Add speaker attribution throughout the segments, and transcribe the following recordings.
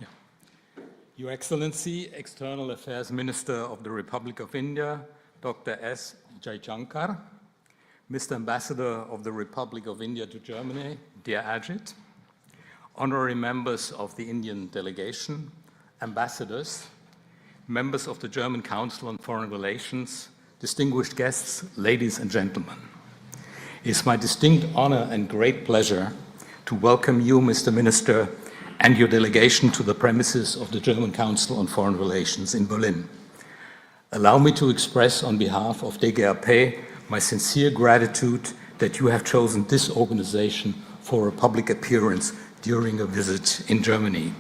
Speaker 1: Yeah. Your Excellency, External Affairs Minister of the Republic of India, Dr. S. Jaishankar, Mr. Ambassador of the Republic of India to Germany, dear Ajit, honorary members of the Indian delegation, ambassadors, members of the German Council on Foreign Relations, distinguished guests, ladies and gentlemen. It is my distinct honor and great pleasure to welcome you, Mr. Minister, and your delegation to the premises of the German Council on Foreign Relations in Berlin. Allow me to express on behalf of DGAP my sincere gratitude that you have chosen this organization for a public appearance during a visit in Germany.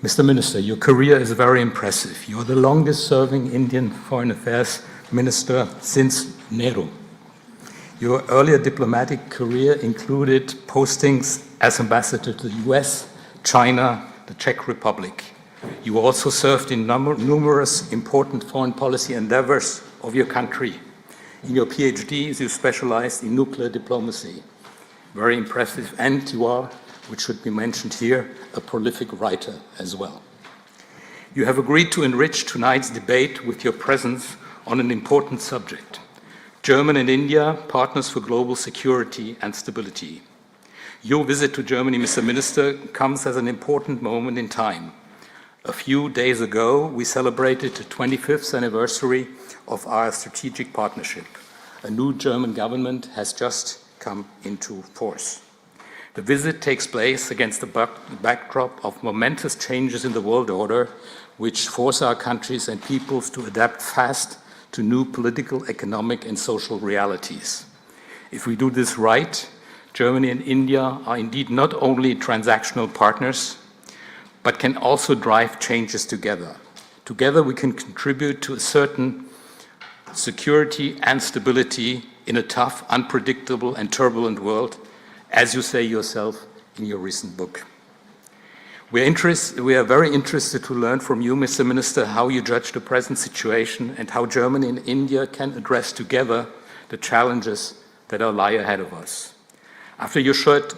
Speaker 1: Mr. Minister, your career is very impressive. You are the longest-serving Indian Foreign Affairs Minister since Nehru. Your earlier diplomatic career included postings as ambassador to the US, China, the Czech Republic. You also served in numerous important foreign policy endeavors of your country. In your PhDs, you specialized in nuclear diplomacy. Very impressive, and you are, which should be mentioned here, a prolific writer as well. You have agreed to enrich tonight's debate with your presence on an important subject: Germany and India, partners for global security and stability. Your visit to Germany, Mr. Minister, comes as an important moment in time. A few days ago, we celebrated the 25th anniversary of our strategic partnership. A new German government has just come into force. The visit takes place against the backdrop of momentous changes in the world order, which force our countries and peoples to adapt fast to new political, economic, and social realities. If we do this right, Germany and India are indeed not only transactional partners, but can also drive changes together. Together, we can contribute to a certain security and stability in a tough, unpredictable, and turbulent world, as you say yourself in your recent book. We are very interested to learn from you, Mr. Minister, how you judge the present situation and how Germany and India can address together the challenges that lie ahead of us. After your short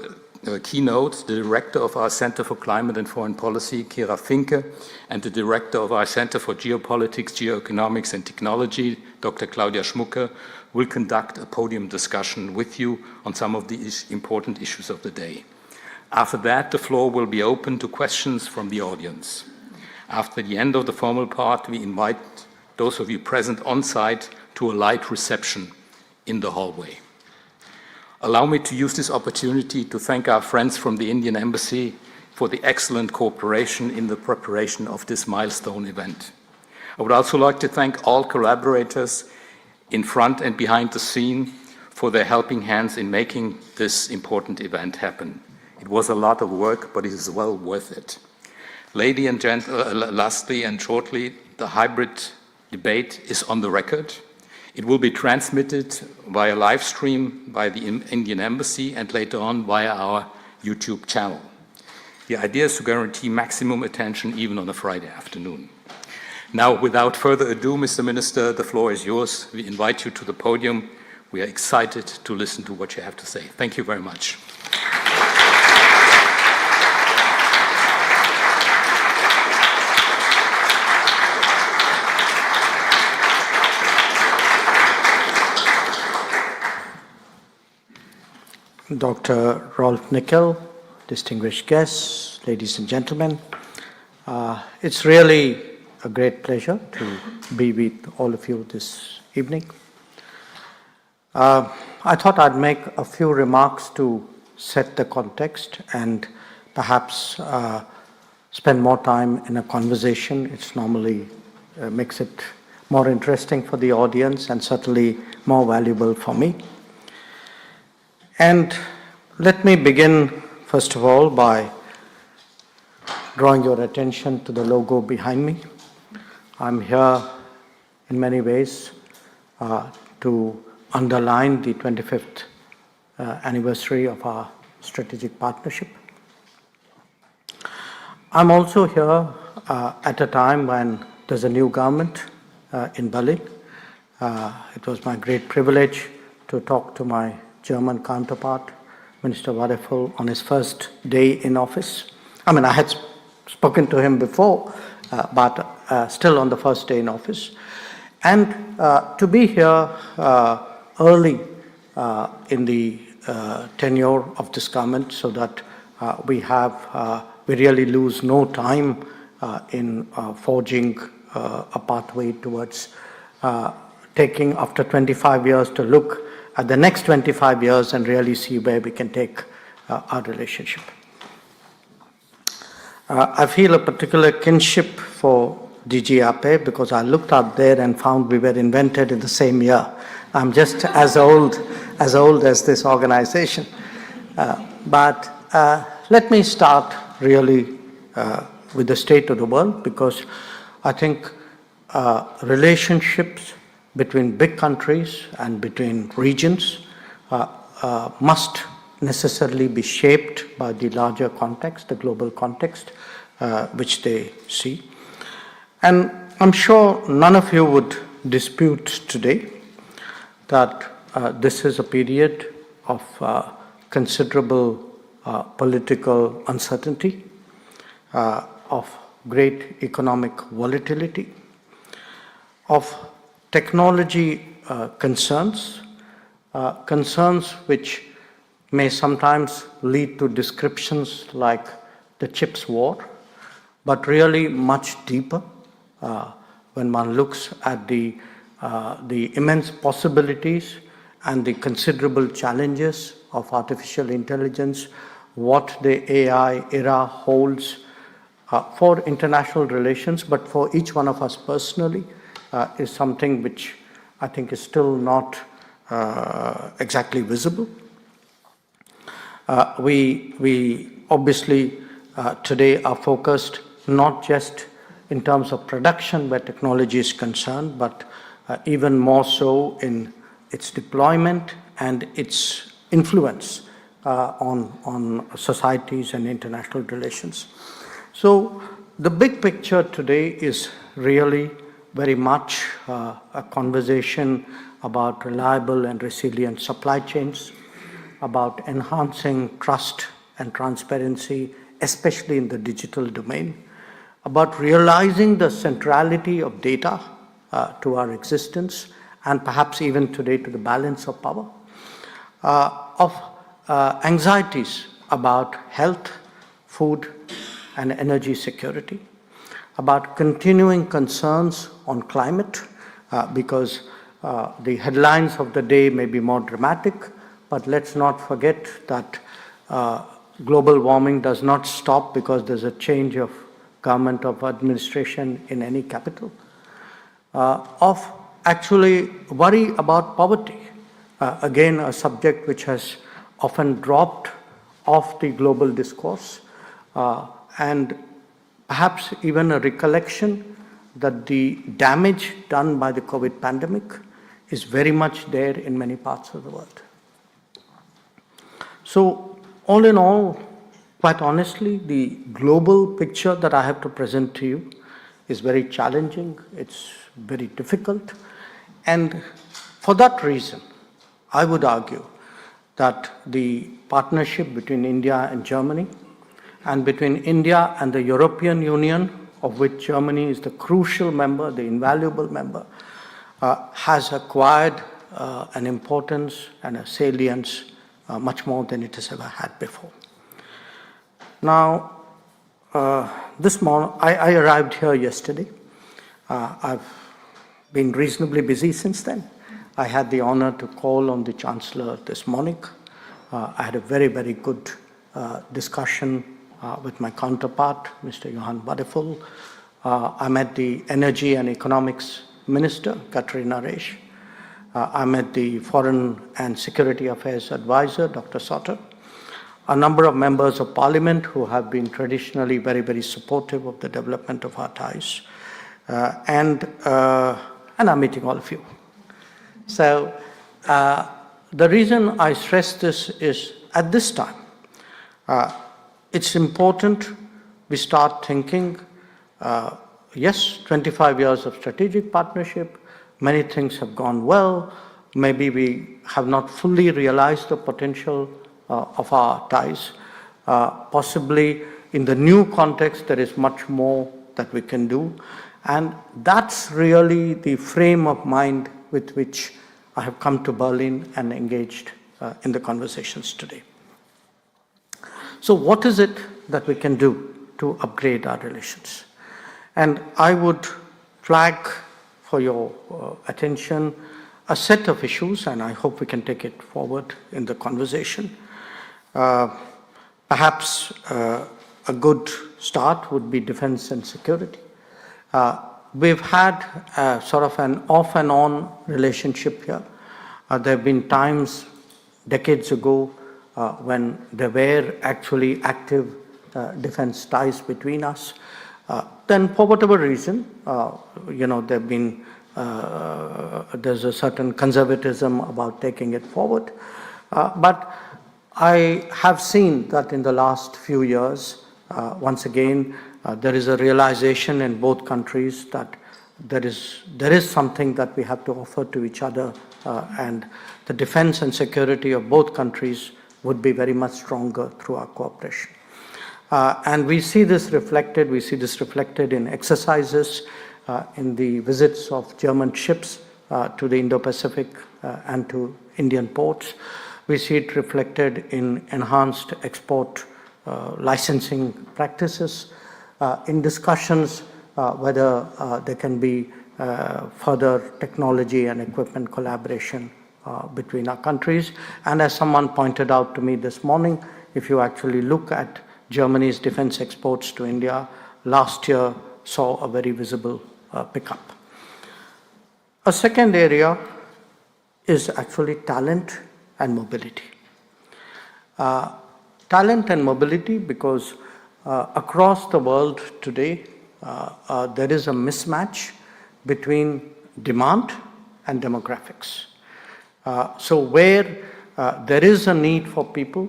Speaker 1: keynote, the director of our Center for Climate and Foreign Policy, Kira Finke, and the director of our Center for Geopolitics, Geoeconomics and Technology, Dr. Claudia Schmucke, will conduct a podium discussion with you on some of the important issues of the day. After that, the floor will be open to questions from the audience. After the end of the formal part, we invite those of you present on site to a light reception in the hallway. Allow me to use this opportunity to thank our friends from the Indian Embassy for the excellent cooperation in the preparation of this milestone event. I would also like to thank all collaborators in front and behind the scene for their helping hands in making this important event happen. It was a lot of work, but it is well worth it. Lastly and shortly, the hybrid debate is on the record. It will be transmitted via live stream by the Indian Embassy and later on via our YouTube channel. The idea is to guarantee maximum attention even on a Friday afternoon. Now, without further ado, Mr. Minister, the floor is yours. We invite you to the podium. We are excited to listen to what you have to say. Thank you very much.
Speaker 2: Dr. Rolf Nickel, distinguished guests, ladies and gentlemen, it's really a great pleasure to be with all of you this evening. I thought I'd make a few remarks to set the context and perhaps spend more time in a conversation. It's normally makes it more interesting for the audience and certainly more valuable for me. And let me begin, first of all, by drawing your attention to the logo behind me. I'm here in many ways to underline the 25th anniversary of our strategic partnership. I'm also here at a time when there's a new government in Berlin. It was my great privilege to talk to my German counterpart, Minister Wadephul, on his first day in office. I mean, I had spoken to him before, but still on the first day in office. And to be here early in the tenure of this government, so that we really lose no time in forging a pathway towards taking, after 25 years, to look at the next 25 years and really see where we can take our relationship. I feel a particular kinship for DGAP because I looked out there and found we were invented in the same year. I'm just as old as this organization. But let me start really with the state of the world, because I think relationships between big countries and between regions must necessarily be shaped by the larger context, the global context, which they see. And I'm sure none of you would dispute today that this is a period of considerable political uncertainty, of great economic volatility, of technology concerns, concerns which may sometimes lead to descriptions like the chips war, but really much deeper when one looks at the immense possibilities and the considerable challenges of artificial intelligence, what the AI era holds for international relations, but for each one of us personally, is something which I think is still not exactly visible. We obviously today are focused not just in terms of production where technology is concerned, but even more so in its deployment and its influence on societies and international relations. So the big picture today is really very much a conversation about reliable and resilient supply chains, about enhancing trust and transparency, especially in the digital domain, about realizing the centrality of data to our existence, and perhaps even today to the balance of power, of anxieties about health, food, and energy security, about continuing concerns on climate, because the headlines of the day may be more dramatic, but let's not forget that global warming does not stop because there's a change of government of administration in any capital, of actually worry about poverty, again a subject which has often dropped off the global discourse, and perhaps even a recollection that the damage done by the COVID pandemic is very much there in many parts of the world. So all in all, quite honestly, the global picture that I have to present to you is very challenging, it's very difficult, and for that reason, I would argue that the partnership between India and Germany, and between India and the European Union, of which Germany is the crucial member, the invaluable member, has acquired an importance and a salience much more than it has ever had before. Now, this morning, I arrived here yesterday. I've been reasonably busy since then. I had the honor to call on the Chancellor this morning. I had a very, very good discussion with my counterpart, Mr. Johan Wadephul. I met the Energy and Economics Minister, Katarina Reisch. I met the Foreign and Security Affairs Advisor, Dr. Sotter. A number of members of Parliament who have been traditionally very, very supportive of the development of our ties. And I'm meeting all of you. So the reason I stress this is at this time, it's important we start thinking, yes, 25 years of strategic partnership, many things have gone well, maybe we have not fully realized the potential of our ties. Possibly in the new context, there is much more that we can do. And that's really the frame of mind with which I have come to Berlin and engaged in the conversations today. So what is it that we can do to upgrade our relations? And I would flag for your attention a set of issues, and I hope we can take it forward in the conversation. Perhaps a good start would be defense and security. We've had sort of an off and on relationship here. There have been times, decades ago, when there were actually active defense ties between us. Then for whatever reason, there've been, there's a certain conservatism about taking it forward. But I have seen that in the last few years, once again, there is a realization in both countries that there is something that we have to offer to each other, and the defense and security of both countries would be very much stronger through our cooperation. And we see this reflected in exercises, in the visits of German ships to the Indo-Pacific and to Indian ports. We see it reflected in enhanced export licensing practices, in discussions whether there can be further technology and equipment collaboration between our countries. And as someone pointed out to me this morning, if you actually look at Germany's defense exports to India, last year saw a very visible pickup. A second area is actually talent and mobility. Talent and mobility because across the world today, there is a mismatch between demand and demographics. So where there is a need for people,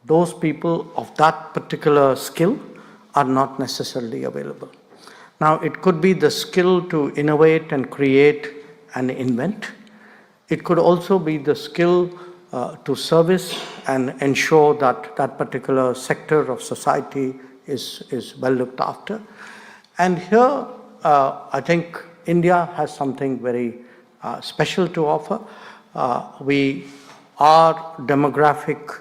Speaker 2: those people of that particular skill are not necessarily available. Now, it could be the skill to innovate and create and invent. It could also be the skill to service and ensure that that particular sector of society is well looked after. And here, I think India has something very special to offer. Our demographic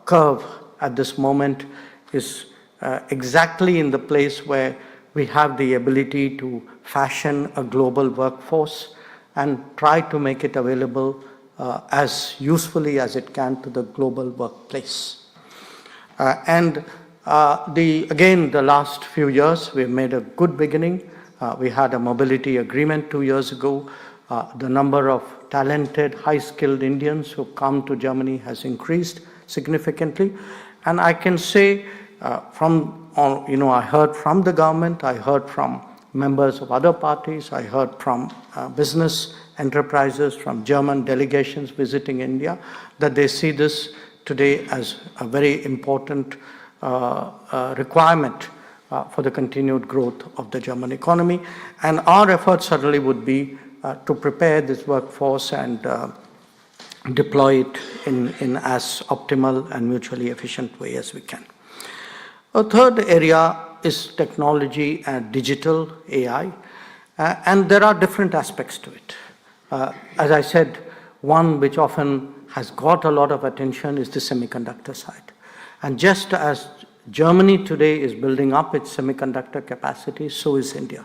Speaker 2: curve at this moment is exactly in the place where we have the ability to fashion a global workforce and try to make it available as usefully as it can to the global workplace. Again, the last few years, we've made a good beginning. We had a mobility agreement 2 years ago. The number of talented, high-skilled Indians who come to Germany has increased significantly. And I can say I heard from the government, I heard from members of other parties, I heard from business enterprises, from German delegations visiting India, that they see this today as a very important requirement for the continued growth of the German economy. And our efforts certainly would be to prepare this workforce and deploy it in as optimal and mutually efficient way as we can. A third area is technology and digital AI, and there are different aspects to it. As I said, one which often has got a lot of attention is the semiconductor side. And just as Germany today is building up its semiconductor capacity, so is India.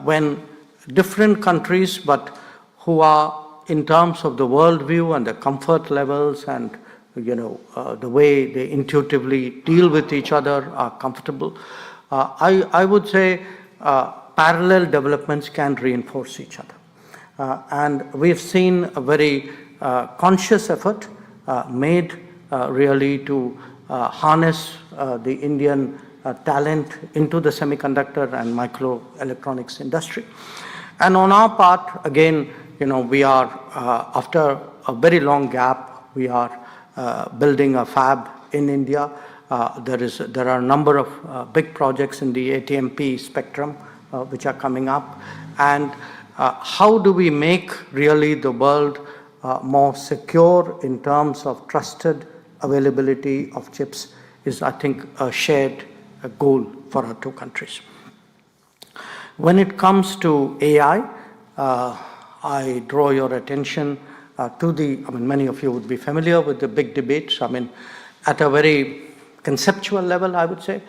Speaker 2: When different countries, but who are in terms of the worldview and the comfort levels and the way they intuitively deal with each other are comfortable, I would say parallel developments can reinforce each other. And we've seen a very conscious effort made really to harness the Indian talent into the semiconductor and microelectronics industry. And on our part, again, we are, after a very long gap, we are building a fab in India. There are a number of big projects in the ATMP spectrum which are coming up. And how do we make really the world more secure in terms of trusted availability of chips is, I think, a shared goal for our two countries. When it comes to AI, I draw your attention many of you would be familiar with the big debates. At a very conceptual level, I would say,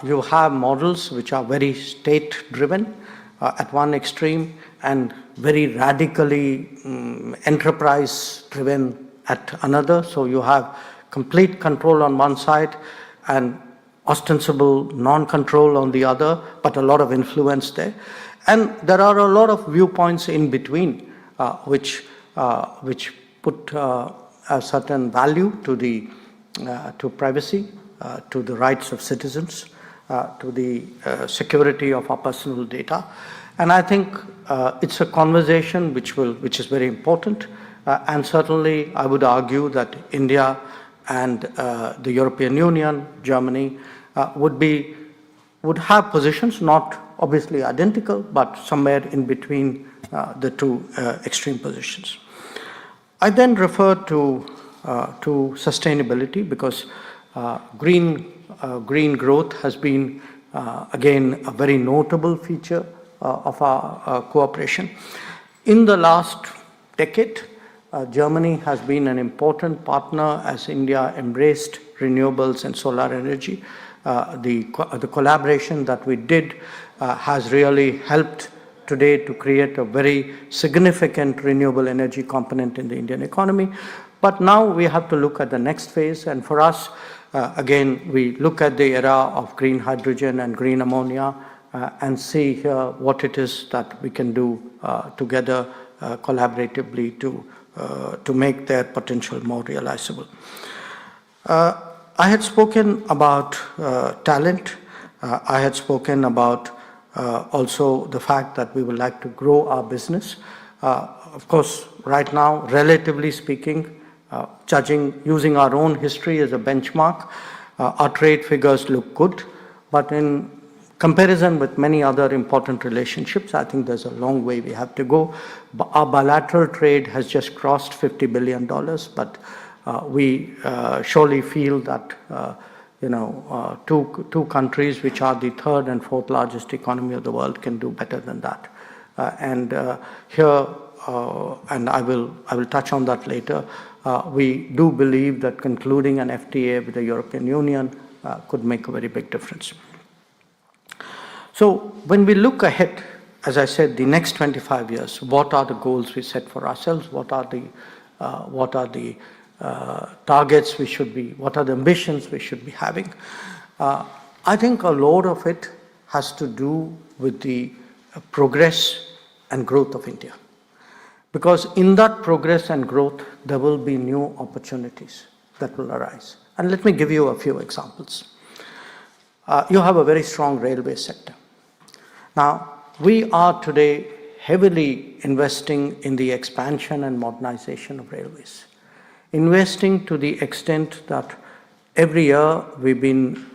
Speaker 2: you have models which are very state-driven at one extreme and very radically enterprise-driven at another. So you have complete control on one side and ostensible non-control on the other, but a lot of influence there. And there are a lot of viewpoints in between which put a certain value to privacy, to the rights of citizens, to the security of our personal data. And I think it's a conversation which is very important. And certainly I would argue that India and the European Union, Germany, would have positions, not obviously identical, but somewhere in between the two extreme positions. I then refer to sustainability because green growth has been, again, a very notable feature of our cooperation. In the last decade, Germany has been an important partner as India embraced renewables and solar energy. The collaboration that we did has really helped today to create a very significant renewable energy component in the Indian economy. But now we have to look at the next phase, and for us, again, we look at the era of green hydrogen and green ammonia and see here what it is that we can do together collaboratively to make their potential more realizable. I had spoken about talent. I had spoken about also the fact that we would like to grow our business. Of course, right now, relatively speaking, using our own history as a benchmark, our trade figures look good, but in comparison with many other important relationships, I think there's a long way we have to go. Our bilateral trade has just crossed $50 billion, but we surely feel that two countries which are the third and fourth largest economy of the world can do better than that. Here, and I will touch on that later, we do believe that concluding an FTA with the European Union could make a very big difference. So when we look ahead, as I said, the next 25 years, what are the goals we set for ourselves? What are the targets we should be, what are the ambitions we should be having? I think a lot of it has to do with the progress and growth of India. Because in that progress and growth, there will be new opportunities that will arise. And let me give you a few examples. You have a very strong railway sector. Now, we are today heavily investing in the expansion and modernization of railways. Investing to the extent that every year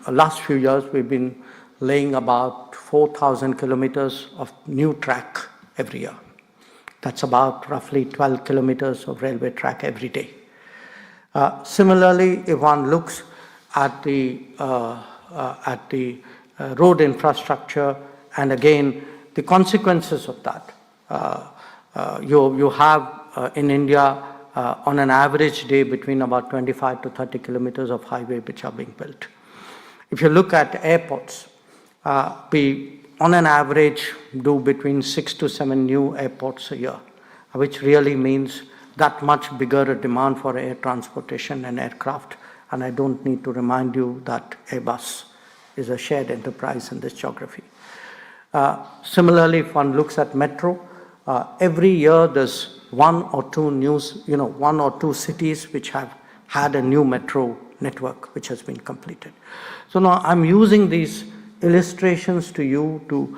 Speaker 2: last few years, we've been laying about 4,000 kilometers of new track every year. That's about roughly 12 kilometers of railway track every day. Similarly, if one looks at the road infrastructure, and again, the consequences of that, you have in India, on an average day, between about 25 to 30 kilometers of highway which are being built. If you look at airports, we on an average do between 6 to 7 new airports a year, which really means that much bigger a demand for air transportation and aircraft. And I don't need to remind you that Airbus is a shared enterprise in this geography. Similarly, if one looks at metro, every year there's one or two cities which have had a new metro network which has been completed. So now I'm using these illustrations to you to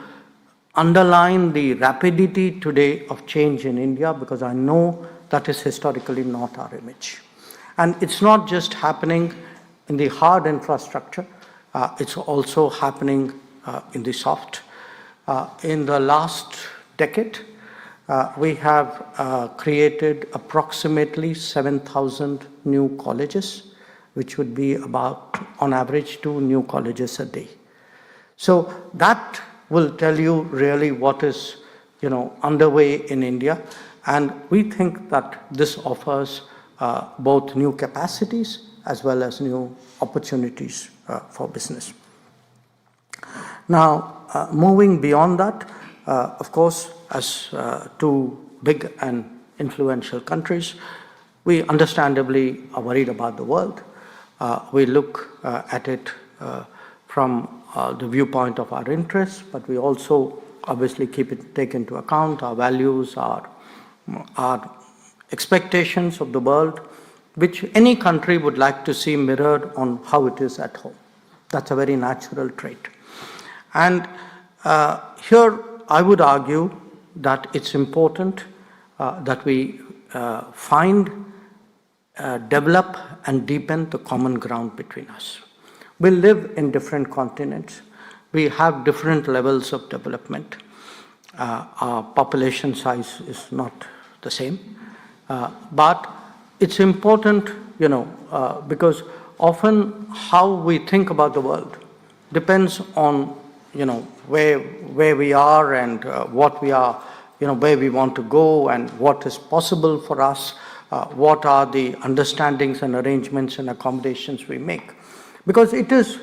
Speaker 2: underline the rapidity today of change in India, because I know that is historically not our image. And it's not just happening in the hard infrastructure, it's also happening in the soft. In the last decade, we have created approximately 7,000 new colleges which would be about, on average, 2 new colleges a day. So that will tell you really what is, underway in India. And we think that this offers both new capacities as well as new opportunities for business. Now, moving beyond that, of course, as 2 big and influential countries, we understandably are worried about the world. We look at it from the viewpoint of our interests, but we also obviously take into account our values, our expectations of the world, which any country would like to see mirrored on how it is at home. That's a very natural trait. And here I would argue that it's important that we find, develop and deepen the common ground between us. We live in different continents. We have different levels of development. Our population size is not the same. But it's important, because often how we think about the world depends on, where we are and what we are, where we want to go and what is possible for us, what are the understandings and arrangements and accommodations we make. Because it is,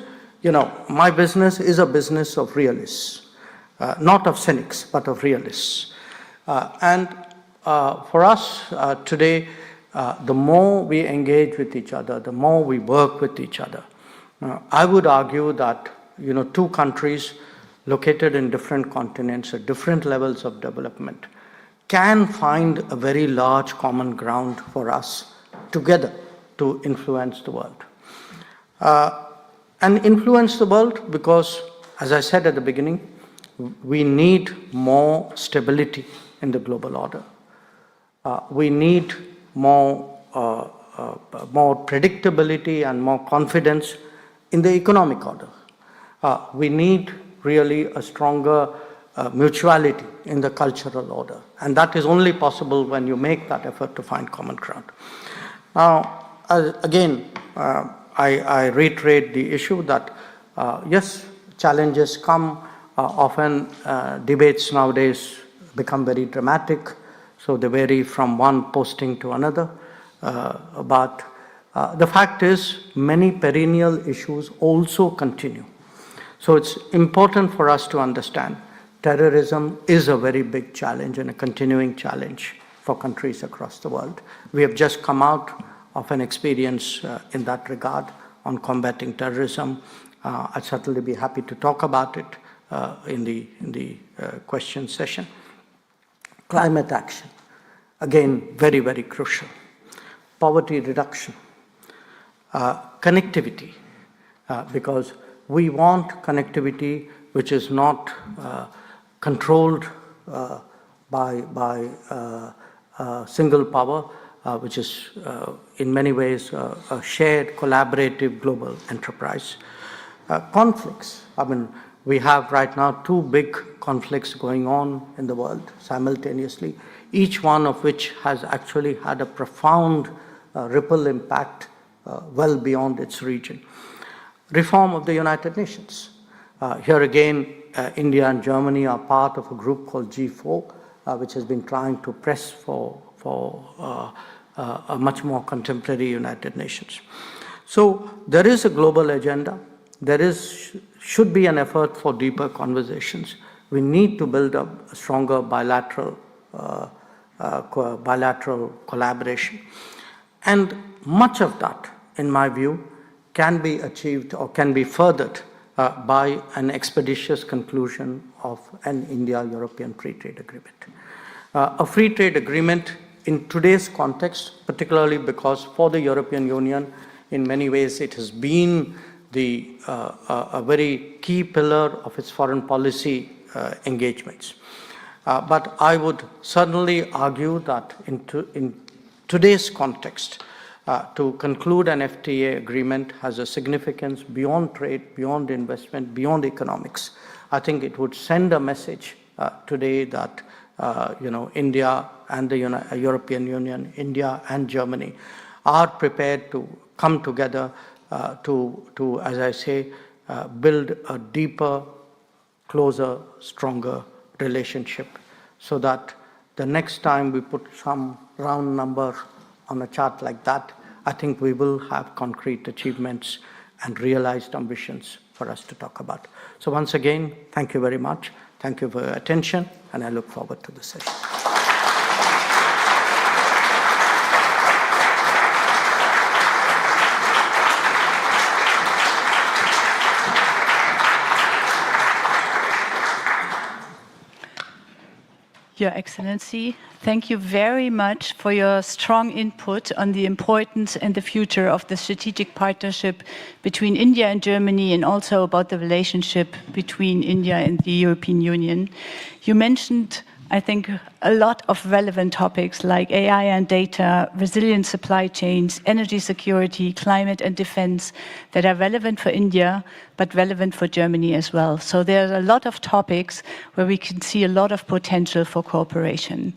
Speaker 2: my business is a business of realists, not of cynics, but of realists. And for us today, the more we engage with each other, the more we work with each other. I would argue that, 2 countries located in different continents at different levels of development can find a very large common ground for us together to influence the world. And influence the world because, as I said at the beginning, we need more stability in the global order. We need more predictability and more confidence in the economic order. We need really a stronger mutuality in the cultural order. And that is only possible when you make that effort to find common ground. Now, again, I reiterate the issue that, yes, challenges come. Often debates nowadays become very dramatic, so they vary from one posting to another. But the fact is, many perennial issues also continue. So it's important for us to understand terrorism is a very big challenge and a continuing challenge for countries across the world. We have just come out of an experience in that regard on combating terrorism. I'd certainly be happy to talk about it in the question session. Climate action, again, very, very crucial. Poverty reduction, connectivity, because we want connectivity which is not controlled by single power, which is in many ways a shared, collaborative global enterprise. Conflicts, we have right now 2 big conflicts going on in the world simultaneously, each one of which has actually had a profound ripple impact well beyond its region. Reform of the United Nations. Here again, India and Germany are part of a group called G4, which has been trying to press for a much more contemporary United Nations. So there is a global agenda. There should be an effort for deeper conversations. We need to build up a stronger bilateral collaboration. And much of that, in my view, can be achieved or can be furthered by an expeditious conclusion of an India-European free trade agreement. A free trade agreement in today's context, particularly because for the European Union, in many ways it has been a very key pillar of its foreign policy engagements. But I would certainly argue that in today's context, to conclude an FTA agreement has a significance beyond trade, beyond investment, beyond economics. I think it would send a message today that India and the European Union, India and Germany are prepared to come together to, as I say, build a deeper, closer, stronger relationship, so that the next time we put some round number on a chart like that, I think we will have concrete achievements and realized ambitions for us to talk about. So once again, thank you very much. Thank you for your attention, and I look forward to the session.
Speaker 3: Your Excellency, thank you very much for your strong input on the importance and the future of the strategic partnership between India and Germany, and also about the relationship between India and the European Union. You mentioned, I think, a lot of relevant topics like AI and data, resilient supply chains, energy security, climate and defense that are relevant for India, but relevant for Germany as well. So there are a lot of topics where we can see a lot of potential for cooperation.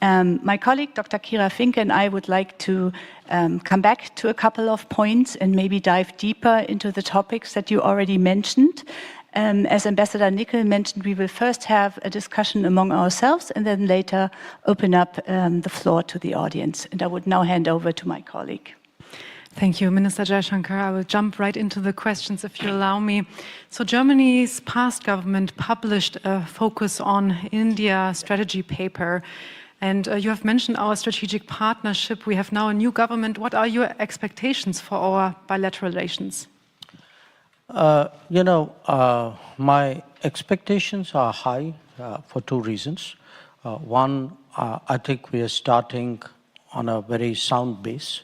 Speaker 3: My colleague, Dr. Kira Finke, and I would like to come back to a couple of points and maybe dive deeper into the topics that you already mentioned. As Ambassador Nickel mentioned, we will first have a discussion among ourselves and then later open up the floor to the audience. And I would now hand over to my colleague.
Speaker 4: Thank you, Minister Jaishankar. I will jump right into the questions if you allow me. So Germany's past government published a focus on India strategy paper. And you have mentioned our strategic partnership. We have now a new government. What are your expectations for our bilateral relations?
Speaker 2: My expectations are high for two reasons. One, I think we are starting on a very sound base.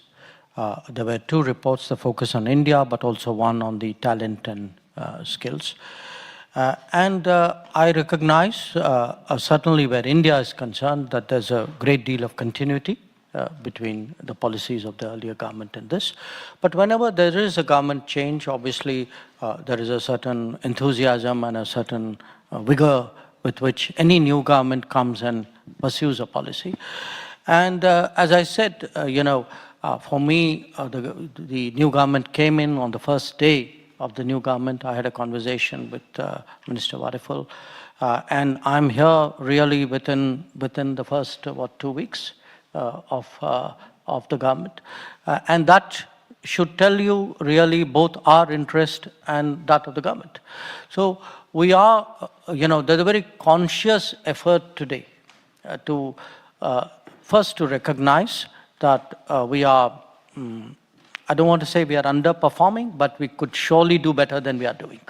Speaker 2: There were two reports that focus on India, but also one on the talent and skills. And I recognize, certainly where India is concerned, that there's a great deal of continuity between the policies of the earlier government and this. But whenever there is a government change, obviously there is a certain enthusiasm and a certain vigor with which any new government comes and pursues a policy. And as I said, for me, the new government came in on the first day of the new government. I had a conversation with Minister Variful, and I'm here really within the first, 2 weeks of the government. And that should tell you really both our interest and that of the government. So we are, there's a very conscious effort today to first to recognize that we are, I don't want to say we are underperforming, but we could surely do better than we are doing.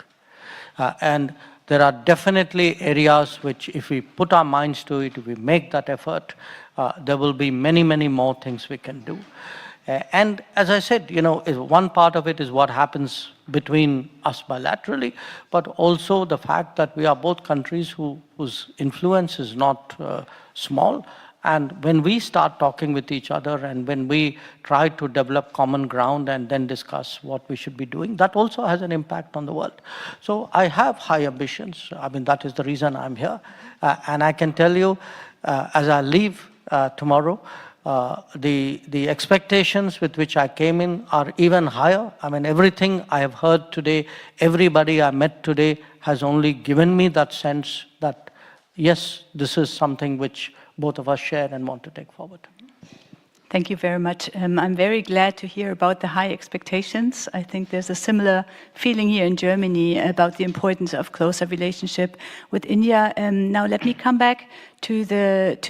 Speaker 2: And there are definitely areas which, if we put our minds to it, if we make that effort, there will be many, many more things we can do. And as I said, one part of it is what happens between us bilaterally, but also the fact that we are both countries whose influence is not small. And when we start talking with each other and when we try to develop common ground and then discuss what we should be doing, that also has an impact on the world. So I have high ambitions. I mean, that is the reason I'm here. And I can tell you, as I leave tomorrow, the expectations with which I came in are even higher. I mean, everything I have heard today, everybody I met today has only given me that sense that, yes, this is something which both of us share and want to take forward.
Speaker 3: Thank you very much. I'm very glad to hear about the high expectations. I think there's a similar feeling here in Germany about the importance of closer relationship with India. Now let me come back to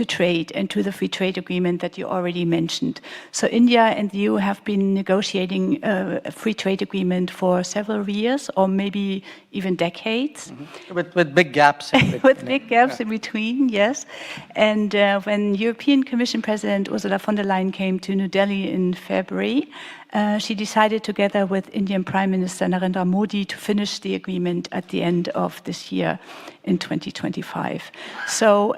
Speaker 3: trade and to the free trade agreement that you already mentioned. So India and the EU have been negotiating a free trade agreement for several years or maybe even decades.
Speaker 2: Mm-hmm. With big gaps in between.
Speaker 3: With big gaps in between, yes. And when European Commission President Ursula von der Leyen came to New Delhi in February, she decided together with Indian Prime Minister Narendra Modi to finish the agreement at the end of this year in 2025. So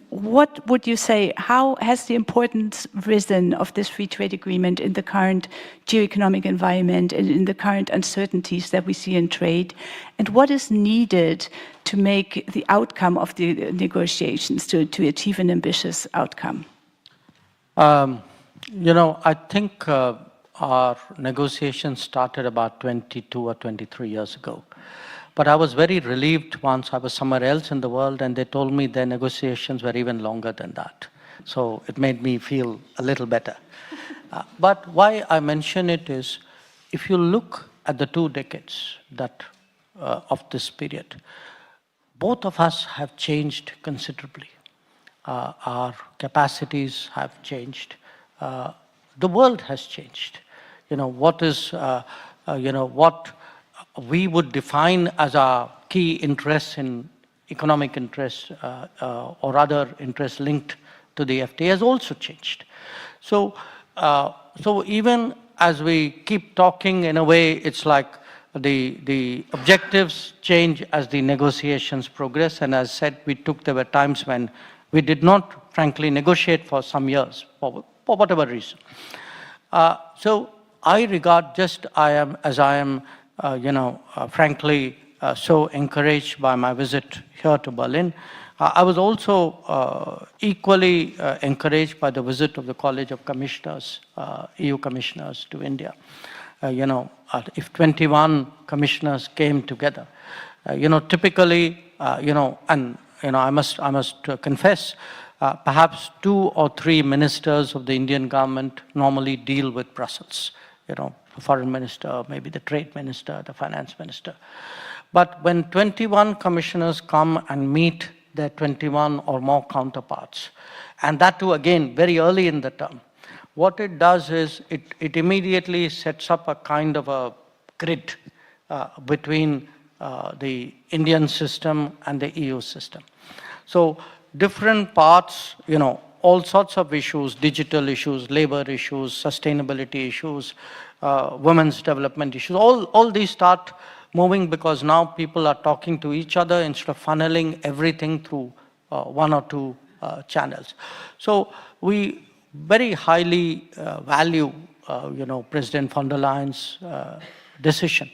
Speaker 3: what would you say, how has the importance risen of this free trade agreement in the current geoeconomic environment and in the current uncertainties that we see in trade? And what is needed to make the outcome of the negotiations to achieve an ambitious outcome?
Speaker 2: You know, I think our negotiations started about 22 or 23 years ago. But I was very relieved once I was somewhere else in the world and they told me their negotiations were even longer than that. So it made me feel a little better. But why I mention it is, if you look at the 2 decades that, of this period, both of us have changed considerably. Our capacities have changed. The world has changed. You know, what we would define as our key interests in economic interests or other interests linked to the FTA has also changed. So even as we keep talking, in a way, it's like the objectives change as the negotiations progress. And as said, there were times when we did not, frankly, negotiate for some years, for whatever reason. So I regard frankly, so encouraged by my visit here to Berlin. I was also equally encouraged by the visit of the College of Commissioners, EU Commissioners to India. If 21 commissioners came together, typically, I must confess, perhaps 2 or 3 ministers of the Indian government normally deal with Brussels. The foreign minister, maybe the trade minister, the finance minister. But when 21 commissioners come and meet their 21 or more counterparts, and that too again very early in the term, what it does is it immediately sets up a kind of a grid between the Indian system and the EU system. So different parts, all sorts of issues, digital issues, labor issues, sustainability issues, women's development issues, all these start moving because now people are talking to each other instead of funneling everything through 1 or 2 channels. So we very highly value, President von der Leyen's decision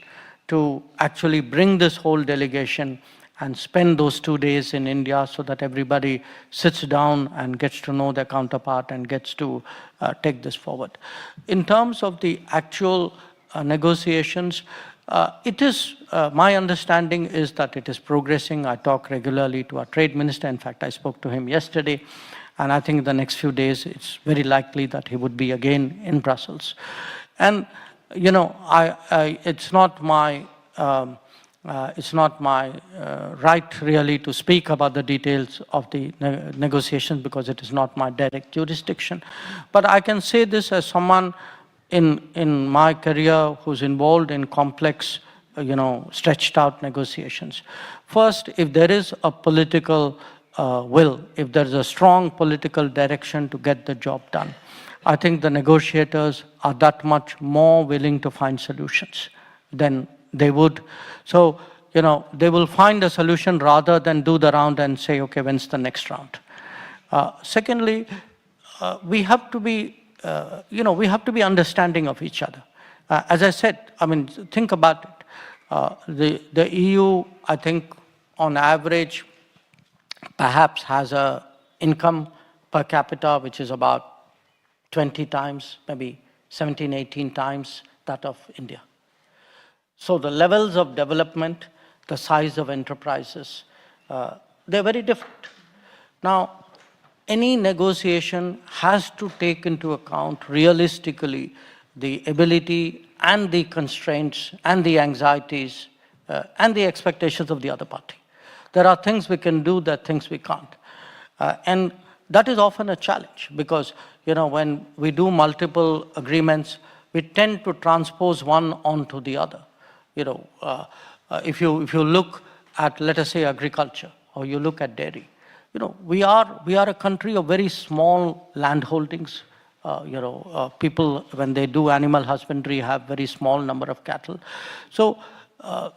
Speaker 2: to actually bring this whole delegation and spend those 2 days in India so that everybody sits down and gets to know their counterpart and gets to take this forward. In terms of the actual negotiations, it is, my understanding is that it is progressing. I talk regularly to our trade minister. In fact, I spoke to him yesterday. And I think the next few days, it's very likely that he would be again in Brussels. And, it's not my right really to speak about the details of the negotiations because it is not my direct jurisdiction. But I can say this as someone in my career who's involved in complex, stretched out negotiations. First, if there is a political will, if there's a strong political direction to get the job done, I think the negotiators are that much more willing to find solutions than they would. So, they will find a solution rather than do the round and say, okay, when's the next round? Secondly, we have to be, understanding of each other. As I said, think about it. The EU, I think, on average, perhaps has a income per capita which is about 20 times, maybe 17, 18 times that of India. So the levels of development, the size of enterprises, they're very different. Now, any negotiation has to take into account realistically the ability and the constraints and the anxieties and the expectations of the other party. There are things we can do, there are things we can't. And that is often a challenge because, when we do multiple agreements, we tend to transpose one onto the other. If you look at, let us say, agriculture, or you look at dairy, we are a country of very small land holdings. People, when they do animal husbandry, have very small number of cattle. So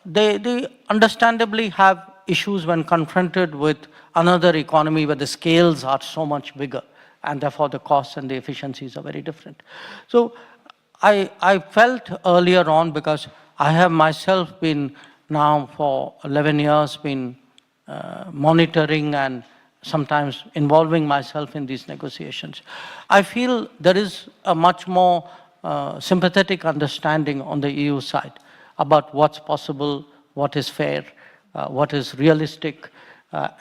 Speaker 2: they understandably have issues when confronted with another economy where the scales are so much bigger, and therefore the costs and the efficiencies are very different. So I felt earlier on, because I have myself been now for 11 years been monitoring and sometimes involving myself in these negotiations, I feel there is a much more sympathetic understanding on the EU side about what's possible, what is fair, what is realistic.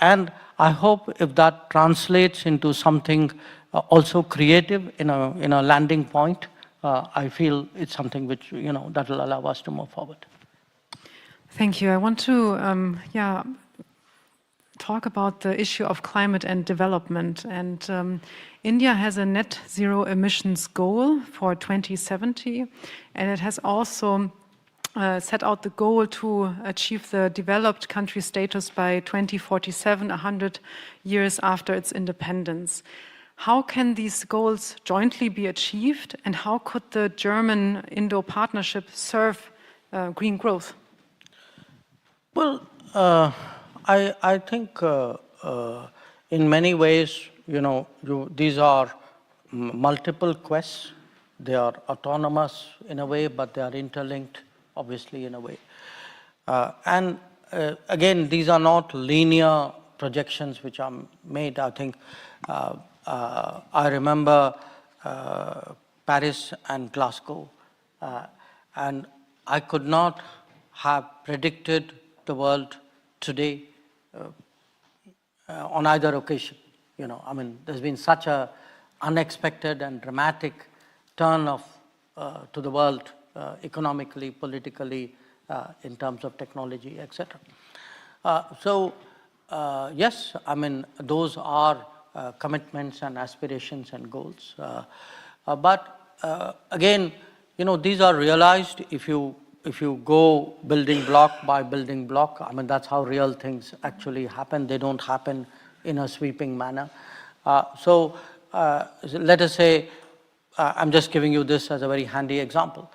Speaker 2: And I hope if that translates into something also creative in a landing point, I feel it's something which, that will allow us to move forward.
Speaker 4: Thank you. I want to, talk about the issue of climate and development. And India has a net zero emissions goal for 2070, and it has also set out the goal to achieve the developed country status by 2047, 100 years after its independence. How can these goals jointly be achieved, and how could the German-Indo partnership serve green growth?
Speaker 2: Well, I think in many ways, these are multiple quests. They are autonomous in a way, but they are interlinked, obviously, in a way. And again, these are not linear projections which are made. I think I remember Paris and Glasgow, and I could not have predicted the world today on either occasion. There's been such a unexpected and dramatic turn to the world economically, politically, in terms of technology, etc. So yes, those are commitments and aspirations and goals. But again, these are realized if you go building block by building block. That's how real things actually happen. They don't happen in a sweeping manner. So let us say, I'm just giving you this as a very handy example.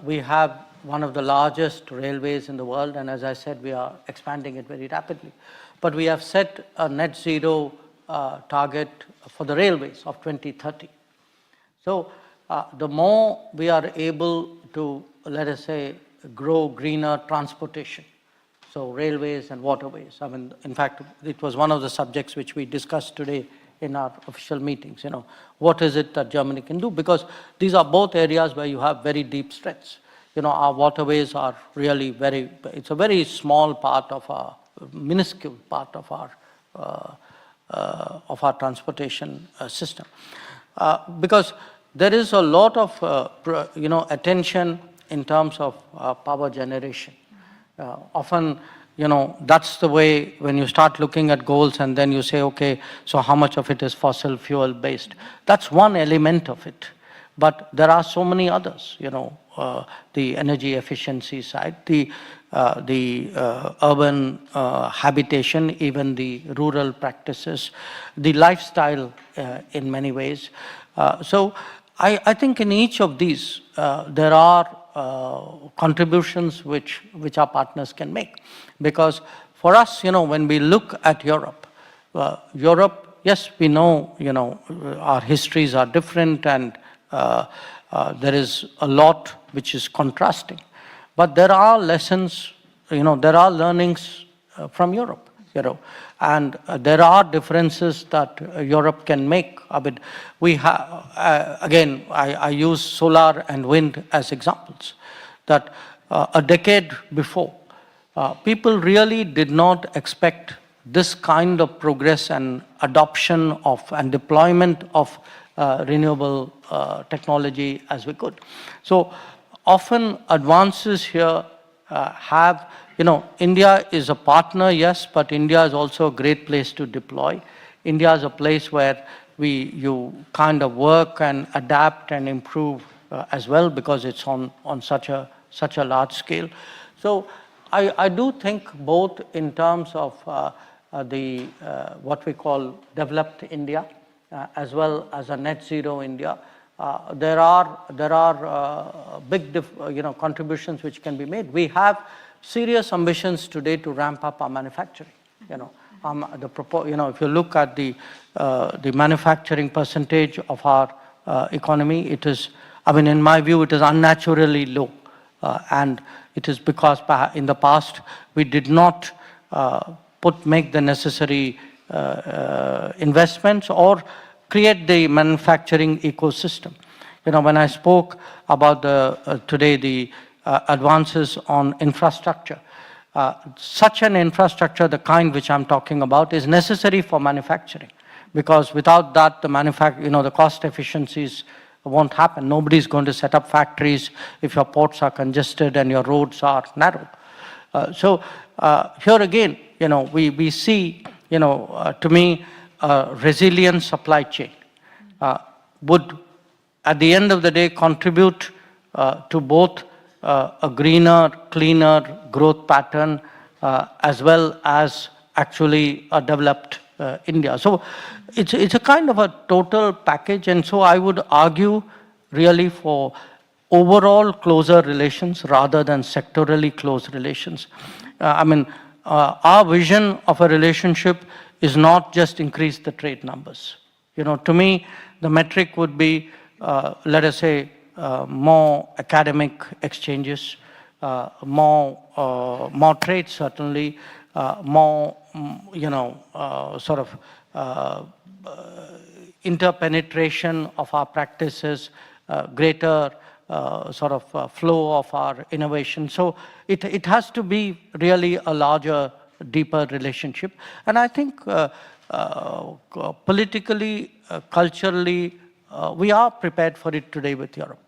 Speaker 2: We have one of the largest railways in the world, and as I said, we are expanding it very rapidly. But we have set a net zero target for the railways of 2030. So the more we are able to, let us say, grow greener transportation, so railways and waterways. In fact, it was one of the subjects which we discussed today in our official meetings. What is it that Germany can do? Because these are both areas where you have very deep strengths. Our waterways are really it's a very small part of our, minuscule part of our transportation system. Because there is a lot of, attention in terms of power generation. Often, that's the way when you start looking at goals and then you say, okay, so how much of it is fossil fuel based? That's one element of it. But there are so many others, the energy efficiency side, the urban habitation, even the rural practices, the lifestyle in many ways. So I think in each of these, there are contributions which our partners can make. Because for us, when we look at Europe, yes, we know, our histories are different and there is a lot which is contrasting. But there are lessons, there are learnings from Europe, and there are differences that Europe can make. We have, again, I use solar and wind as examples, that a decade before, people really did not expect this kind of progress and adoption of and deployment of renewable technology as we could. So often advances here have, India is a partner, yes, but India is also a great place to deploy. India is a place where you kind of work and adapt and improve as well, because it's on such a large scale. So I do think both in terms of what we call developed India, as well as a net zero India, there are big contributions which can be made. We have serious ambitions today to ramp up our manufacturing. If you look at the manufacturing percentage of our economy, it is, in my view, it is unnaturally low, and it is because in the past we did not make the necessary investments or create the manufacturing ecosystem. You know, when I spoke about today the advances on infrastructure, such an infrastructure, the kind which I'm talking about, is necessary for manufacturing, because without that, the cost efficiencies won't happen. Nobody's going to set up factories if your ports are congested and your roads are narrow. So here again, we see, to me, a resilient supply chain would, at the end of the day, contribute to both a greener, cleaner growth pattern as well as actually a developed India. So it's a kind of a total package, and so I would argue really for overall closer relations rather than sectorally close relations. Our vision of a relationship is not just increase the trade numbers. To me, the metric would be, let us say, more academic exchanges, more trade certainly, more, sort of interpenetration of our practices, greater sort of flow of our innovation. So it has to be really a larger, deeper relationship. And I think politically, culturally, we are prepared for it today with Europe.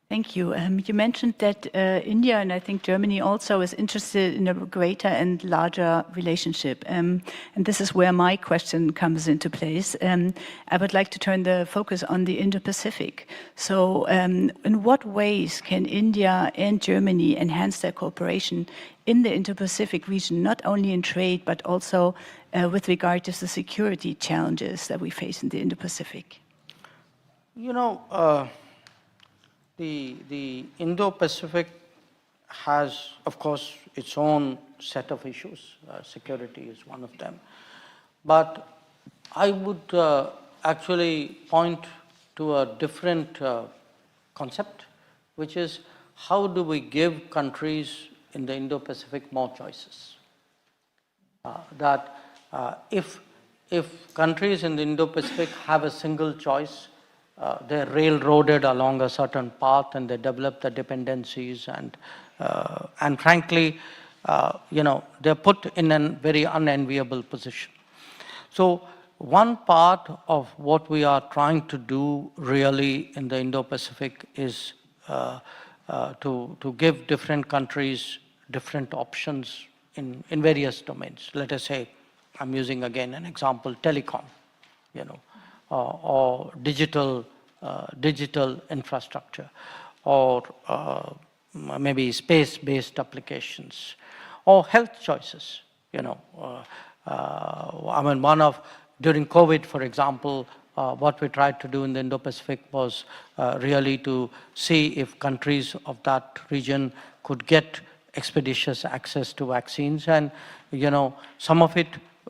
Speaker 3: Thank you. You mentioned that India, and I think Germany also, is interested in a greater and larger relationship. And this is where my question comes into place. I would like to turn the focus on the Indo-Pacific. So in what ways can India and Germany enhance their cooperation in the Indo-Pacific region, not only in trade, but also with regard to the security challenges that we face in the Indo-Pacific?
Speaker 2: The Indo-Pacific has, of course, its own set of issues. Security is one of them. But I would actually point to a different concept, which is how do we give countries in the Indo-Pacific more choices? If countries in the Indo-Pacific have a single choice, they're railroaded along a certain path and they develop the dependencies, and frankly, they're put in a very unenviable position. So one part of what we are trying to do really in the Indo-Pacific is to give different countries different options in various domains. Let us say, I'm using again an example, telecom, or digital infrastructure, or maybe space-based applications, or health choices. During COVID, for example, what we tried to do in the Indo-Pacific was really to see if countries of that region could get expeditious access to vaccines. And, some of it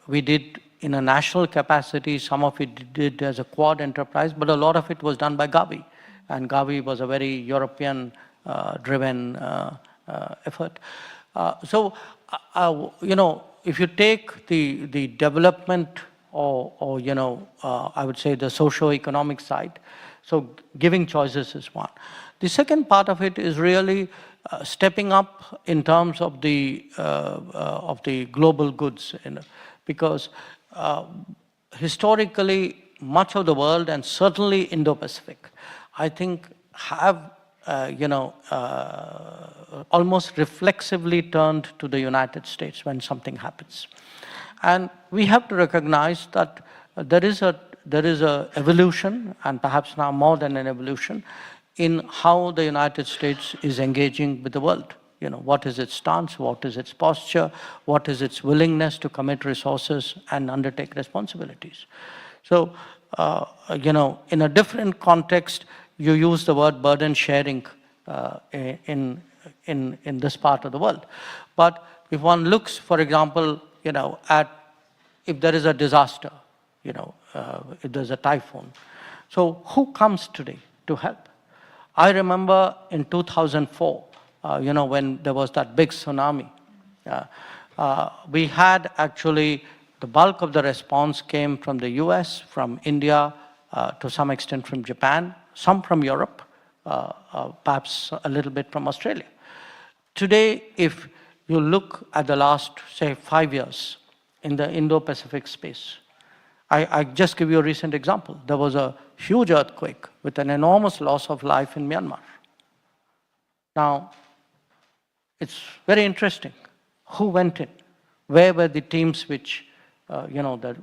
Speaker 2: we did in a national capacity, some of it did as a quad enterprise, but a lot of it was done by Gavi. And Gavi was a very European-driven effort. If you take the development or I would say the socio-economic side, so giving choices is one. The second part of it is really stepping up in terms of the global goods, because historically, much of the world, and certainly Indo-Pacific, I think have, almost reflexively turned to the United States when something happens. And we have to recognize that there is a evolution, and perhaps now more than an evolution, in how the United States is engaging with the world. What is its stance, what is its posture, what is its willingness to commit resources and undertake responsibilities. So, in a different context, you use the word burden sharing in this part of the world. But if one looks, for example, at if there is a disaster, if there's a typhoon, so who comes today to help? I remember in 2004, when there was that big tsunami, we had actually The bulk of the response came from the US, from India, to some extent from Japan, some from Europe, perhaps a little bit from Australia. Today, if you look at the last, say, 5 years in the Indo-Pacific space, I just give you a recent example. There was a huge earthquake with an enormous loss of life in Myanmar. Now, it's very interesting. Who went in? Where were the teams which,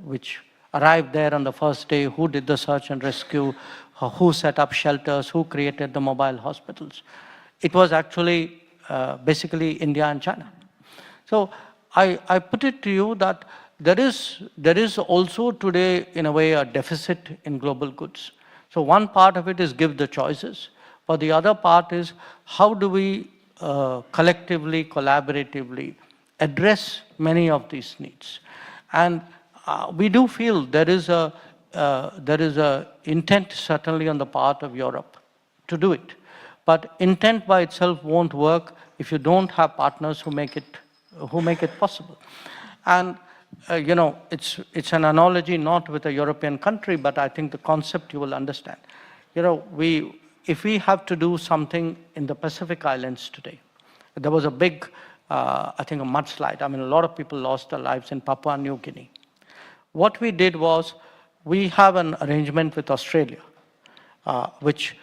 Speaker 2: which arrived there on the first day? Who did the search and rescue? Who set up shelters? Who created the mobile hospitals? It was actually basically India and China. So I put it to you that there is also today, in a way, a deficit in global goods. So one part of it is give the choices, but the other part is how do we collectively, collaboratively address many of these needs. And we do feel there is a intent certainly on the part of Europe to do it. But intent by itself won't work if you don't have partners who make it possible. And it's an analogy not with a European country, but I think the concept you will understand. If we have to do something in the Pacific Islands today, there was a big, I think a mudslide. I mean, a lot of people lost their lives in Papua New Guinea. What we did was, we have an arrangement with Australia, which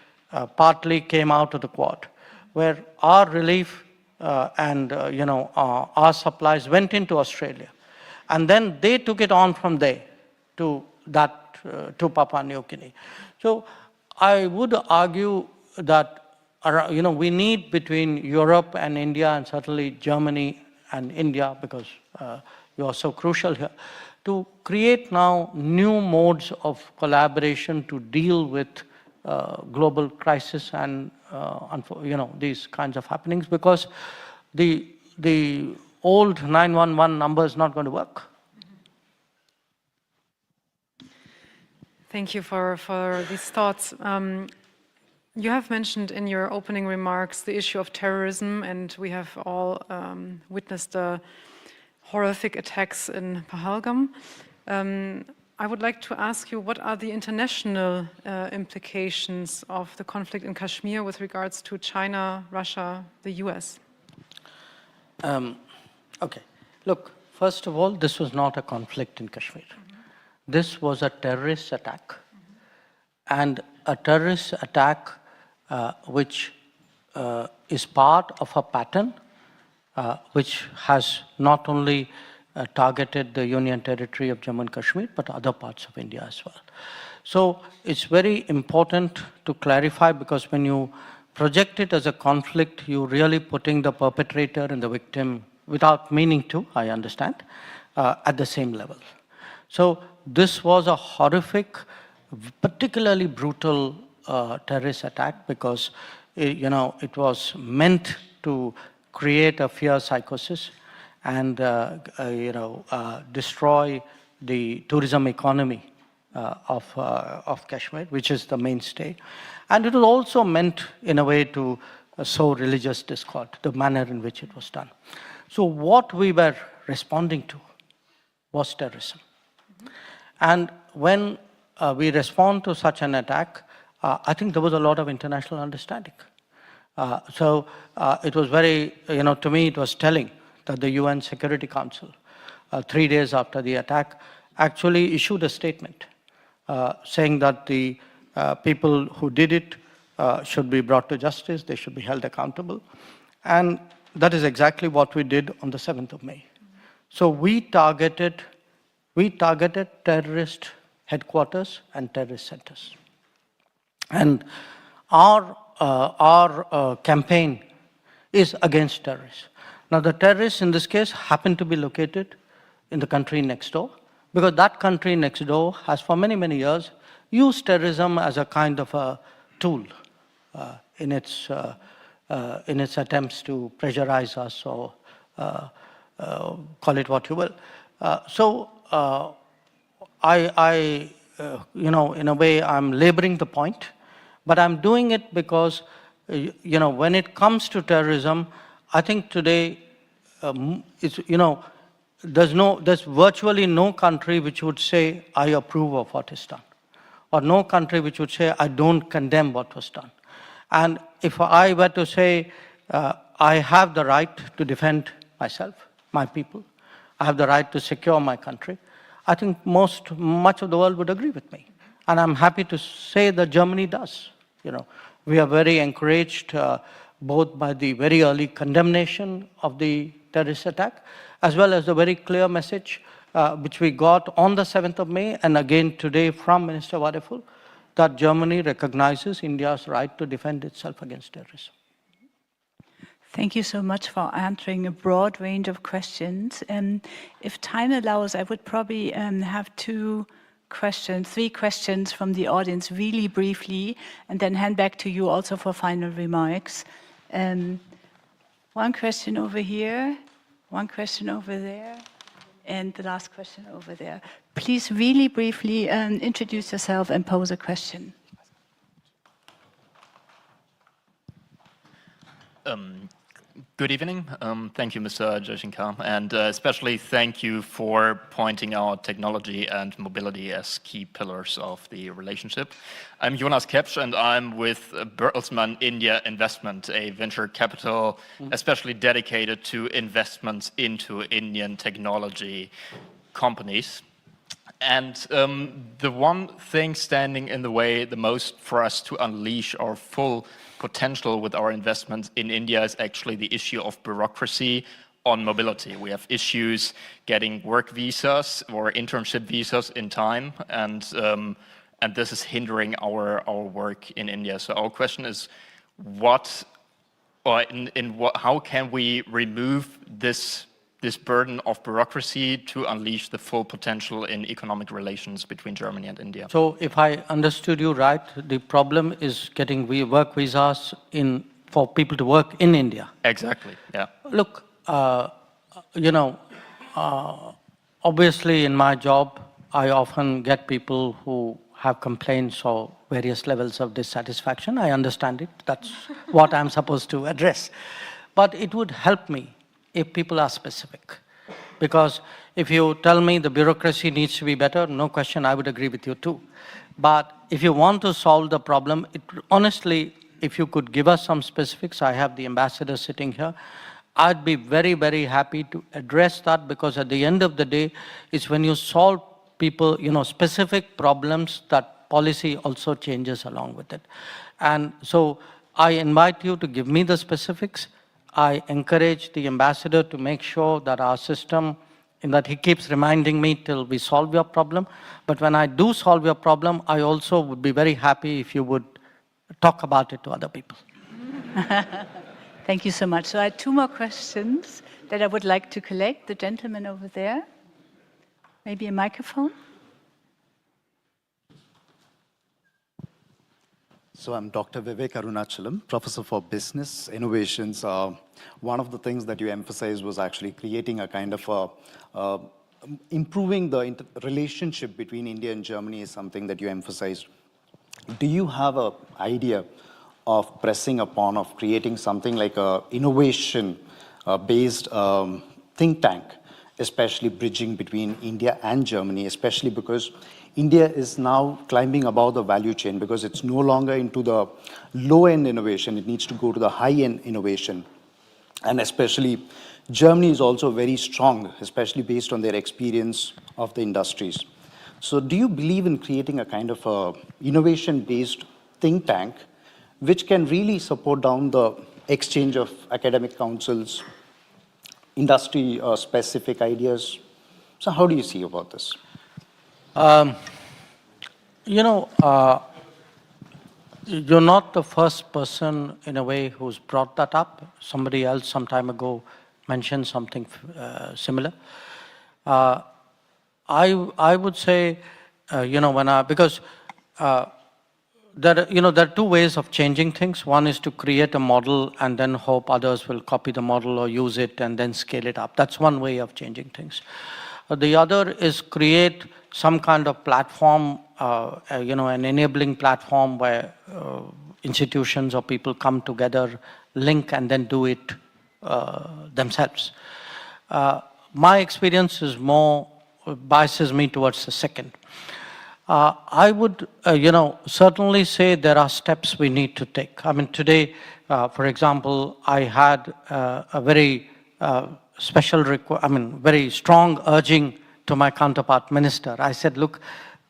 Speaker 2: partly came out of the Quad, where our relief and our supplies went into Australia. And then they took it on from there to Papua New Guinea. So I would argue that we need between Europe and India, and certainly Germany and India, because you are so crucial here, to create now new modes of collaboration to deal with global crisis and these kinds of happenings, because the old 911 number is not going to work.
Speaker 4: Thank you for these thoughts. You have mentioned in your opening remarks the issue of terrorism, and we have all witnessed the horrific attacks in Pahalgam. I would like to ask you, what are the international implications of the conflict in Kashmir with regards to China, Russia, the US?
Speaker 2: Okay. Look, first of all, this was not a conflict in Kashmir. This was a terrorist attack. And a terrorist attack which is part of a pattern which has not only targeted the Union Territory of Jammu and Kashmir, but other parts of India as well. So it's very important to clarify, because when you project it as a conflict, you're really putting the perpetrator and the victim, without meaning to, I understand, at the same level. So this was a horrific, particularly brutal terrorist attack, because it was meant to create a fear psychosis and destroy the tourism economy of Kashmir, which is the mainstay. And it was also meant in a way to sow religious discord, the manner in which it was done. So what we were responding to was terrorism. And when we respond to such an attack, I think there was a lot of international understanding. So it was very, to me, it was telling that the UN Security Council, 3 days after the attack, actually issued a statement saying that the people who did it should be brought to justice, they should be held accountable. And that is exactly what we did on the 7th of May. So we targeted terrorist headquarters and terrorist centers. And our campaign is against terrorists. Now, the terrorists in this case happen to be located in the country next door, because that country next door has for many, many years used terrorism as a kind of a tool in its attempts to pressurize us, or call it what you will. So in a way, I'm laboring the point, but I'm doing it because, when it comes to terrorism, I think today, there's virtually no country which would say, I approve of what is done, or no country which would say, I don't condemn what was done. And if I were to say, I have the right to defend myself, my people, I have the right to secure my country, I think much of the world would agree with me. And I'm happy to say that Germany does. You know, we are very encouraged both by the very early condemnation of the terrorist attack, as well as the very clear message which we got on the 7th of May, and again today from Minister Wadeful, that Germany recognizes India's right to defend itself against terrorism.
Speaker 3: Thank you so much for answering a broad range of questions. If time allows, I would probably have three questions from the audience really briefly, and then hand back to you also for final remarks. One question over here, one question over there, and the last question over there. Please really briefly introduce yourself and pose a question.
Speaker 5: Good evening. Thank you, Mr. Jaishankar, and especially thank you for pointing out technology and mobility as key pillars of the relationship. I'm Jonas Kepsch, and I'm with Bertelsmann India Investment, a venture capital especially dedicated to investments into Indian technology companies. And the one thing standing in the way the most for us to unleash our full potential with our investments in India is actually the issue of bureaucracy on mobility. We have issues getting work visas or internship visas in time, and this is hindering our work in India. So our question is, how can we remove this burden of bureaucracy to unleash the full potential in economic relations between Germany and India?
Speaker 2: So if I understood you right, the problem is getting work visas for people to work in India.
Speaker 5: Exactly, yeah.
Speaker 2: Look, obviously in my job, I often get people who have complaints or various levels of dissatisfaction. I understand it. That's what I'm supposed to address. But it would help me if people are specific. Because if you tell me the bureaucracy needs to be better, no question, I would agree with you too. But if you want to solve the problem, honestly, if you could give us some specifics, I have the ambassador sitting here, I'd be very, very happy to address that, because at the end of the day, it's when you solve people, specific problems, that policy also changes along with it. And so I invite you to give me the specifics. I encourage the ambassador to make sure that our system, in that he keeps reminding me till we solve your problem. But when I do solve your problem, I also would be very happy if you would talk about it to other people.
Speaker 3: Thank you so much. So I have two more questions that I would like to collect. The gentleman over there. Maybe a microphone?
Speaker 6: So I'm Dr. Vivek Arunachalam, Professor for Business Innovations. One of the things that you emphasized was actually creating a kind of improving the relationship between India and Germany is something that you emphasized. Do you have an idea of pressing upon, of creating something like a innovation-based think tank, especially bridging between India and Germany, especially because India is now climbing above the value chain, because it's no longer into the low-end innovation. It needs to go to the high-end innovation. And especially, Germany is also very strong, especially based on their experience of the industries. So do you believe in creating a kind of a innovation-based think tank which can really support down the exchange of academic councils, industry-specific ideas? So how do you see about this?
Speaker 2: You're not the first person, in a way, who's brought that up. Somebody else some time ago mentioned something similar. I would say, because there are two ways of changing things. One is to create a model and then hope others will copy the model or use it and then scale it up. That's one way of changing things. The other is create some kind of platform, an enabling platform where institutions or people come together, link, and then do it themselves. my experience is more, biases me towards the second. I would, certainly say there are steps we need to take. I mean, today, for example, I had a very very strong urging to my counterpart minister. I said, look,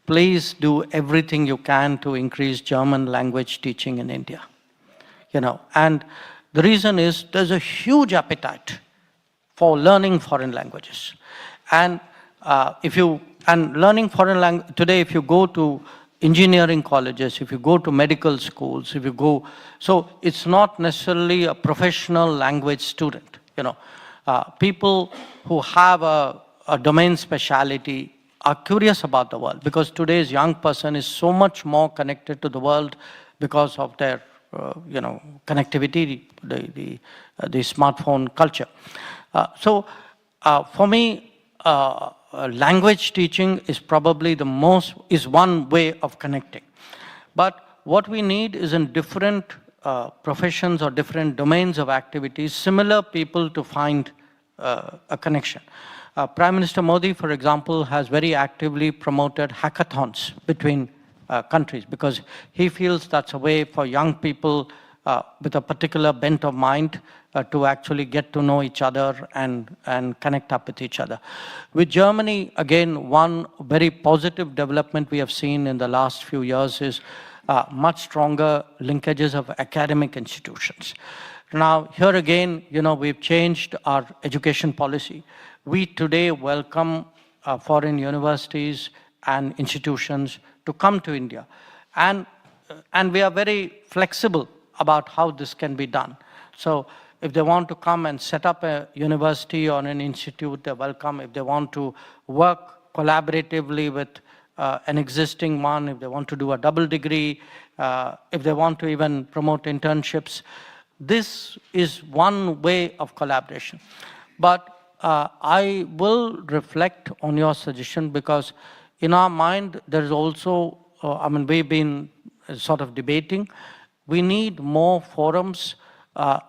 Speaker 2: please do everything you can to increase German language teaching in India. And the reason is there's a huge appetite for learning foreign languages. And learning foreign language, today if you go to engineering colleges, if you go to medical schools, so it's not necessarily a professional language student. People who have a domain speciality are curious about the world, because today's young person is so much more connected to the world because of their connectivity, the smartphone culture. For me, language teaching is probably is one way of connecting. But what we need is in different professions or different domains of activities, similar people to find a connection. Prime Minister Modi, for example, has very actively promoted hackathons between countries, because he feels that's a way for young people with a particular bent of mind to actually get to know each other and connect up with each other. With Germany, again, one very positive development we have seen in the last few years is much stronger linkages of academic institutions. Now, here again, we've changed our education policy. We today welcome foreign universities and institutions to come to India. And we are very flexible about how this can be done. So if they want to come and set up a university or an institute, they're welcome. If they want to work collaboratively with an existing one, if they want to do a double degree, if they want to even promote internships, this is one way of collaboration. But I will reflect on your suggestion, because in our mind, there is also, we've been sort of debating, we need more forums,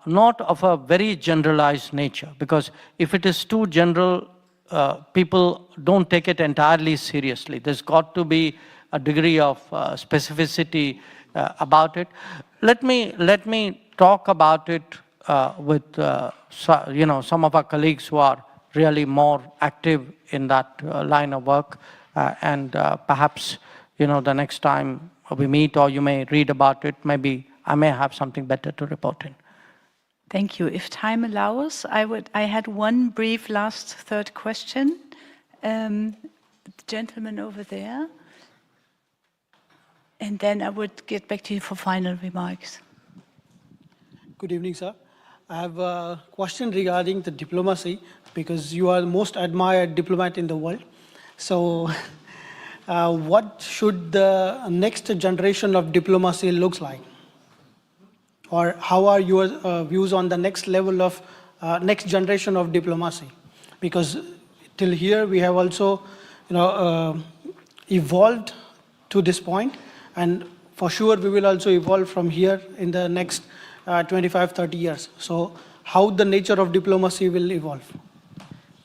Speaker 2: not of a very generalized nature, because if it is too general, people don't take it entirely seriously. There's got to be a degree of specificity about it. Let me talk about it with some of our colleagues who are really more active in that line of work, and perhaps the next time we meet, or you may read about it, maybe I may have something better to report in.
Speaker 3: Thank you. If time allows, I had one brief last third question. The gentleman over there. And then I would get back to you for final remarks.
Speaker 7: Good evening, sir. I have a question regarding the diplomacy, because you are the most admired diplomat in the world. So what should the next generation of diplomacy looks like? Or how are your views on the next level of next generation of diplomacy? Because till here we have also evolved to this point, and for sure we will also evolve from here in the next 25, 30 years. So how the nature of diplomacy will evolve?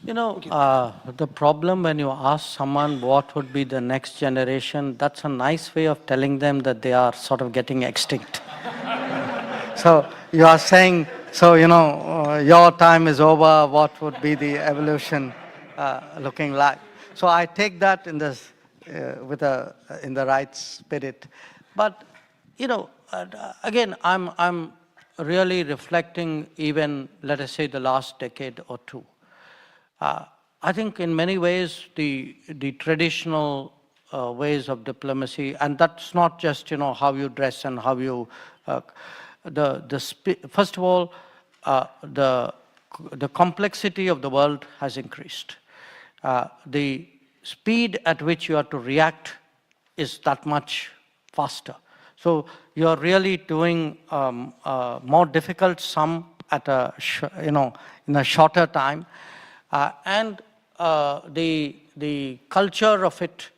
Speaker 2: The problem when you ask someone what would be the next generation, that's a nice way of telling them that they are sort of getting extinct. So you are saying, your time is over, what would be the evolution looking like? So I take that in this, in the right spirit. But, again, I'm really reflecting even, let us say, the last decade or two. I think in many ways, the traditional ways of diplomacy, and that's not just, how you dress and how you, first of all, the complexity of the world has increased. The speed at which you have to react is that much faster. So you're really doing more difficult sum at in a shorter time, and the culture of it,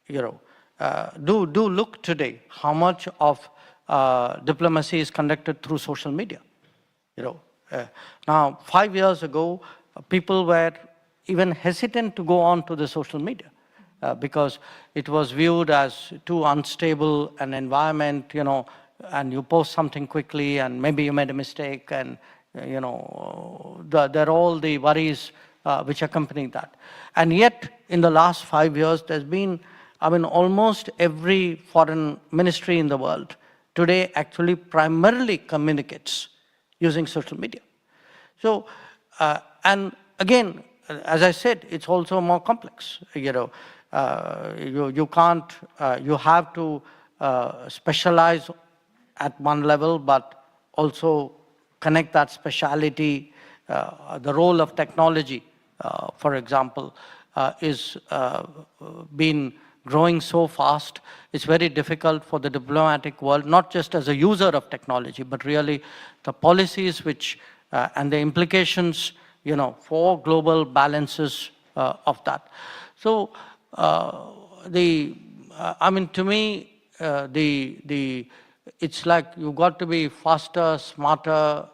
Speaker 2: do look today how much of diplomacy is conducted through social media. Now 5 years ago, people were even hesitant to go on to the social media because it was viewed as too unstable an environment, and you post something quickly and maybe you made a mistake and, there are all the worries which accompany that. And yet, in the last 5 years, there's been, almost every foreign ministry in the world today actually primarily communicates using social media. So, and again, as I said, it's also more complex. You can't, you have to specialize at one level, but also connect that speciality. The role of technology, for example, is been growing so fast. It's very difficult for the diplomatic world, not just as a user of technology, but really the policies which and the implications, for global balances of that. So, to me, it's like you've got to be faster, smarter,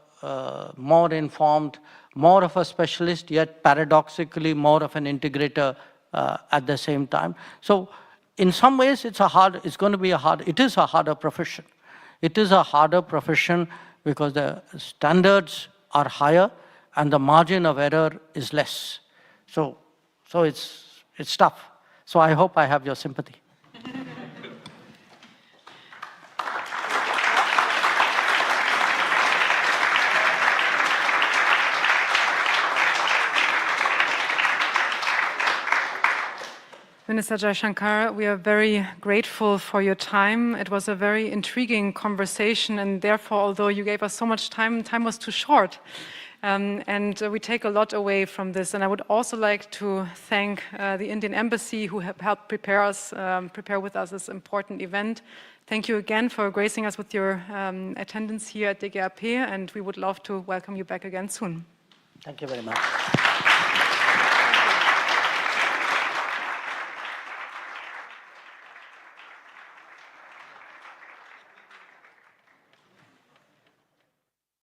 Speaker 2: more informed, more of a specialist, yet paradoxically more of an integrator at the same time. So, in some ways, it is a harder profession. It is a harder profession because the standards are higher and the margin of error is less. So it's tough. So I hope I have your sympathy.
Speaker 4: Minister Jaishankar, we are very grateful for your time. It was a very intriguing conversation, and therefore, although you gave us so much time, time was too short. And we take a lot away from this. And I would also like to thank the Indian Embassy who have helped prepare with us this important event. Thank you again for gracing us with your attendance here at DGAP, and we would love to welcome you back again soon.
Speaker 2: Thank you very much.